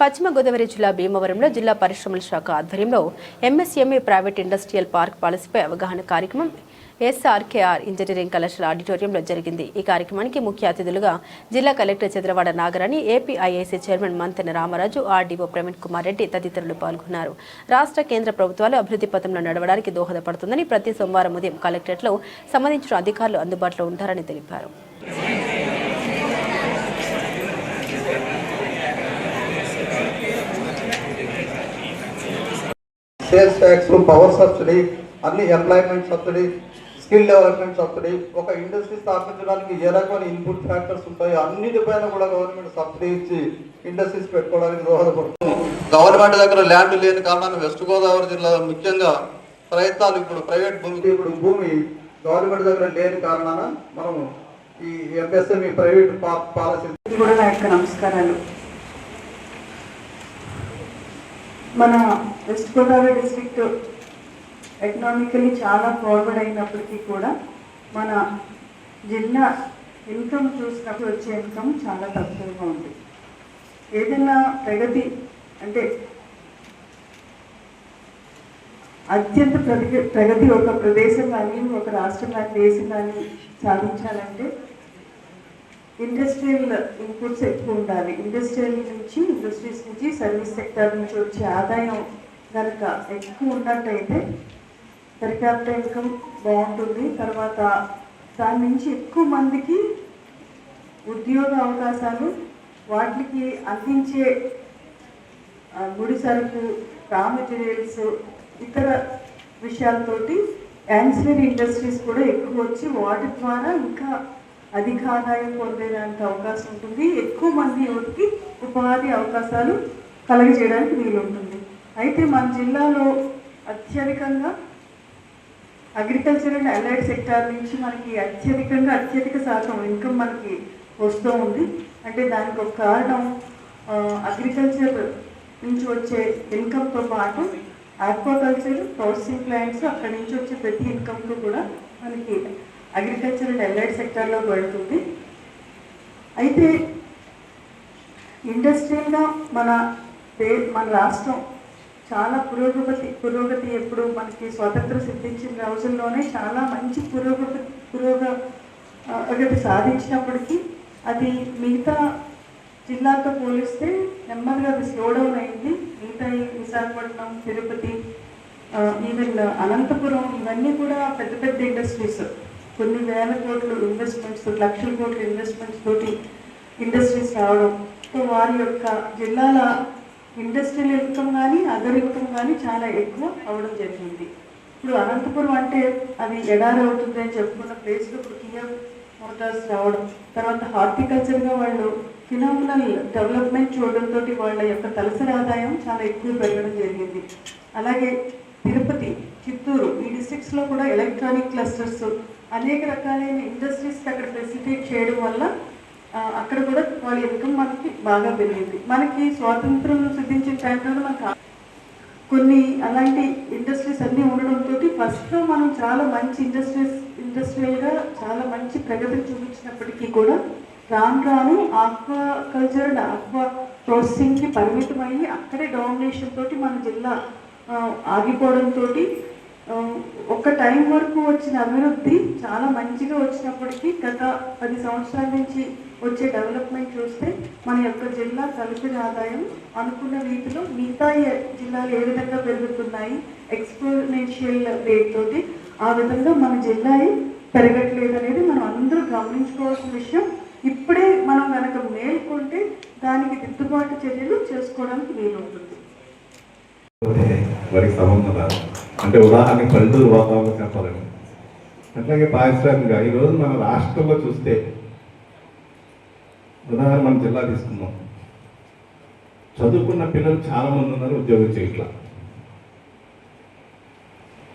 పశ్చిమ గోదావరి జిల్లా భీమవరంలో జిల్లా పరిశ్రమల శాఖ ఆధ్వర్యంలో ఎంఎస్ఎంఈ ప్రైవేట్ ఇండస్ట్రియల్ పార్క్ పాలసీపై అవగాహన కార్యక్రమం ఎస్ఆర్కేఆర్ ఇంజనీరింగ్ కళాశాల ఆడిటోరియంలో జరిగింది. ఈ కార్యక్రమానికి ముఖ్య అతిథులుగా జిల్లా collector Chandravada Nagarani, APIIC chairman Manthena Ramaraju, RDO Praveen Kumar Reddy తదితరులు పాల్గొన్నారు. రాష్ట్ర కేంద్ర ప్రభుత్వాలు అభివృద్ధి పథంలో నడవడానికి దోహదపడుతుందని ప్రతి సోమవారం ఉదయం కలెక్టరేట్లో సంబంధించిన అధికారులు అందుబాటులో ఉంటారని తెలిపారు. సేల్స్ ట్యాక్స్, పవర్ సబ్సిడీ, అన్ని employment subsidy, skill development subsidy, ఒక ఇండస్ట్రీ స్థాపించడానికి ఏ రకమైన ఇన్పుట్ ఫ్యాక్టర్స్ ఉంటాయో అన్నిటిపైన కూడా గవర్నమెంట్ సబ్సిడీ ఇచ్చి ఇండస్ట్రీస్ పెట్టుకోవడానికి దోహదపడుతుంది. గవర్నమెంట్ దగ్గర ల్యాండ్ లేని కారణాన్ని వెస్ట్ గోదావరి జిల్లాలో ముఖ్యంగా ప్రయత్నాలు ఇప్పుడు ప్రైవేట్ భూమి గవర్నమెంట్ దగ్గర లేని కారణాన మనం ఈ ఎంఎస్ఎంఈ ప్రైవేట్ పాలసీ కూడా నా యొక్క నమస్కారాలు. మన వెస్ట్ గోదావరి డిస్ట్రిక్ట్ ఎకనామికలీ చాలా ఫార్వర్డ్ అయినప్పటికీ కూడా మన జిల్లా ఇన్కమ్ చూసినప్పుడు వచ్చే ఇన్కమ్ చాలా తక్కువగా ఉంది. ఏదైనా ప్రగతి అంటే అత్యంత ప్రగతి ఒక ప్రదేశం కానీ ఒక రాష్ట్రం కానీ దేశం కానీ సాధించాలంటే ఇండస్ట్రియల్ ఇన్పుట్స్ ఎక్కువ ఉండాలి. ఇండస్ట్రీస్ నుంచి సర్వీస్ సెక్టర్ నుంచి వచ్చే ఆదాయం కనుక ఎక్కువ ఉన్నట్టయితే పర్ క్యాపిటల్ ఇన్కమ్ బాగుంటుంది. తర్వాత దాని నుంచి ఎక్కువ మందికి ఉద్యోగ అవకాశాలు, వాటికి అందించే ముడి సరుకు, రా మెటీరియల్స్, ఇతర విషయాలతోటి యాన్సిలరీ ఇండస్ట్రీస్ కూడా ఎక్కువ వచ్చి వాటి ద్వారా ఇంకా అధిక ఆదాయం పొందేదానికి అవకాశం ఉంటుంది. ఎక్కువ మంది యువతకి ఉపాధి అవకాశాలు కలగజేయడానికి వీలుంటుంది. అయితే మన జిల్లాలో అత్యధికంగా అగ్రికల్చర్ అండ్ అలైడ్ సెక్టార్ నుంచి మనకి అత్యధిక శాతం ఇన్కమ్ మనకి వస్తూ ఉంది. అంటే దానికి ఒక కారణం అగ్రికల్చర్ నుంచి వచ్చే ఇన్కమ్తో పాటు ఆక్వాకల్చర్, ప్రాసెసింగ్ ప్లాంట్స్, అక్కడి నుంచి వచ్చే ప్రతి ఇన్కమ్తో కూడా మనకి అగ్రికల్చర్ అండ్ అలైడ్ సెక్టార్లో పడుతుంది. అయితే ఇండస్ట్రియల్గా మన రాష్ట్రం చాలా పురోగతి ఎప్పుడు మనకి స్వాతంత్రం సిద్ధించిన రోజుల్లోనే చాలా మంచి పురోగతి సాధించినప్పటికీ అది మిగతా జిల్లాతో పోలిస్తే నెమ్మదిగా అది స్లో డౌన్ అయింది. మిగతా విశాఖపట్నం, తిరుపతి, ఈవెన్ అనంతపురం, ఇవన్నీ కూడా పెద్ద పెద్ద ఇండస్ట్రీస్, కొన్ని వేల కోట్లు ఇన్వెస్ట్మెంట్స్, లక్షల కోట్ల ఇన్వెస్ట్మెంట్స్ తోటి ఇండస్ట్రీస్ రావడం, సో వారి యొక్క జిల్లాల ఇండస్ట్రియల్ ఇన్కమ్ కానీ అదర్ ఇన్కమ్ కానీ చాలా ఎక్కువ అవ్వడం జరిగింది. ఇప్పుడు అనంతపురం అంటే అది ఎడారి అవుతుంది అని చెప్పుకున్న ప్లేస్లో ఇప్పుడు కియా మోటార్స్ రావడం, తర్వాత హార్టికల్చర్గా వాళ్ళు ఫినామినల్ డెవలప్మెంట్ చూడడంతో వాళ్ళ యొక్క తలసరి ఆదాయం చాలా ఎక్కువ పెరగడం జరిగింది. అలాగే తిరుపతి, చిత్తూరు, ఈ డిస్ట్రిక్ట్స్లో కూడా ఎలక్ట్రానిక్ క్లస్టర్స్, అనేక రకాలైన ఇండస్ట్రీస్కి అక్కడ ఫెసిలిటేట్ చేయడం వల్ల అక్కడ కూడా వాళ్ళ ఇన్కమ్ మనకి బాగా పెరిగింది. మనకి స్వాతంత్రం సిద్ధించిన టైంలో మనకు కొన్ని అలాంటి ఇండస్ట్రీస్ అన్నీ ఉండడంతో ఫస్ట్లో మనం చాలా మంచి ఇండస్ట్రియల్గా చాలా మంచి ప్రగతిని చూపించినప్పటికీ కూడా రాను ఆక్వాకల్చర్ అండ్ ఆక్వా ప్రాసెసింగ్కి పరిమితమయ్యి అక్కడే డామినేషన్ తోటి మన జిల్లా ఆగిపోవడంతో ఒక టైం వరకు వచ్చిన అభివృద్ధి చాలా మంచిగా వచ్చినప్పటికీ గత 10 సంవత్సరాల నుంచి వచ్చే డెవలప్మెంట్ చూస్తే మన యొక్క జిల్లా తలసరి ఆదాయం అనుకున్న రీతిలో మిగతా జిల్లాలు ఏ విధంగా పెరుగుతున్నాయి ఎక్స్పోనెన్షియల్ రేట్ తోటి, ఆ విధంగా మన జిల్లా పెరగట్లేదు అనేది మనం అందరూ గమనించుకోవాల్సిన విషయం. ఇప్పుడే మనం కనుక మేల్కొంటే దానికి దిద్దుబాటు చర్యలు చేసుకోవడానికి వీలుంటుంది. వారికి సంబంధం అంటే ఉదాహరణకి పల్లెటూరు వాతావరణం చెప్పాలని, అట్లాగే పారిశ్రామికంగా ఈరోజు మన రాష్ట్రంలో చూస్తే ఉదాహరణ మన జిల్లా తీసుకున్నాం, చదువుకున్న పిల్లలు చాలామంది ఉన్నారు, ఉద్యోగం చేయట్లా.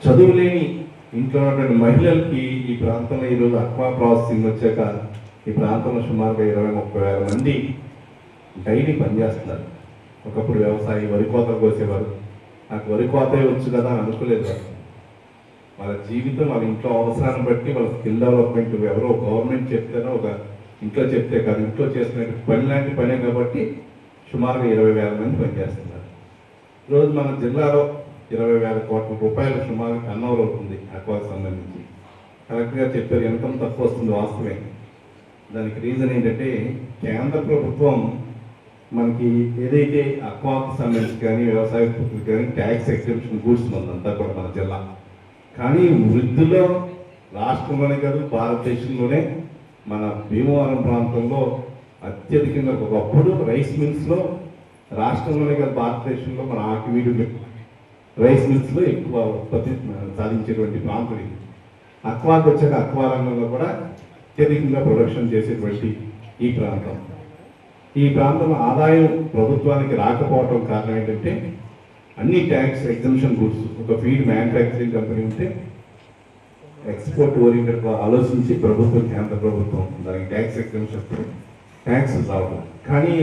చదువు లేని ఇంట్లో ఉన్నటువంటి మహిళలకి ఈ ప్రాంతంలో ఈరోజు అక్వా ప్రాసెసింగ్ వచ్చాక ఈ ప్రాంతంలో సుమారుగా 20-30 వేల మంది డైలీ పనిచేస్తున్నారు. ఒకప్పుడు వ్యవసాయ వరి కోతలు కోసేవారు, నాకు వరి కోతే వచ్చు కదా అని అనుకోలేదు. వాళ్ళ జీవితం వాళ్ళ ఇంట్లో అవసరాన్ని బట్టి వాళ్ళ స్కిల్ డెవలప్మెంట్ ఎవరో గవర్నమెంట్ చెప్తేనో ఒక ఇంట్లో చెప్తే కాదు, ఇంట్లో చేసిన పని లాంటి పనే కాబట్టి సుమారుగా 20,000 మంది పనిచేస్తున్నారు. ఈరోజు మన జిల్లాలో 20,000 కోట్ల రూపాయలు సుమారు టర్నోవర్ అవుతుంది అక్వాకు సంబంధించి. కరెక్ట్గా చెప్పారు, ఇన్కమ్ తక్కువ వస్తుంది, వాస్తవమే. దానికి రీజన్ ఏంటంటే కేంద్ర ప్రభుత్వం మనకి ఏదైతే అక్వాకు సంబంధించి కానీ వ్యవసాయ ఉత్పత్తులు కానీ ట్యాక్స్ ఎగ్జంప్షన్ గూడ్స్ ఉందంతా కూడా మన జిల్లా. కానీ వృద్ధిలో రాష్ట్రంలోనే కాదు భారతదేశంలోనే మన భీమవరం ప్రాంతంలో అత్యధికంగా ఒకప్పుడు రైస్ మిల్స్లో రాష్ట్రంలోనే కాదు భారతదేశంలో మన ఆకివీడు రైస్ మిల్స్లో ఎక్కువ ఉత్పత్తి సాధించేటువంటి ప్రాంతం ఇది. అక్వాకు వచ్చాక అక్వా రంగంలో కూడా అత్యధికంగా ప్రొడక్షన్ చేసేటువంటి ఈ ప్రాంతం. ఈ ప్రాంతంలో ఆదాయం ప్రభుత్వానికి రాకపోవడం కారణం ఏంటంటే అన్ని ట్యాక్స్ ఎగ్జంప్షన్ గూడ్స్, ఒక ఫీడ్ మ్యానుఫ్యాక్చరింగ్ కంపెనీ ఉంటే ఎక్స్పోర్ట్ ఓరియంటెడ్ ఆలోచించి ప్రభుత్వం, కేంద్ర ప్రభుత్వం దానికి ట్యాక్స్ ఎగ్జంప్షన్ ట్యాక్స్ రావడం. కానీ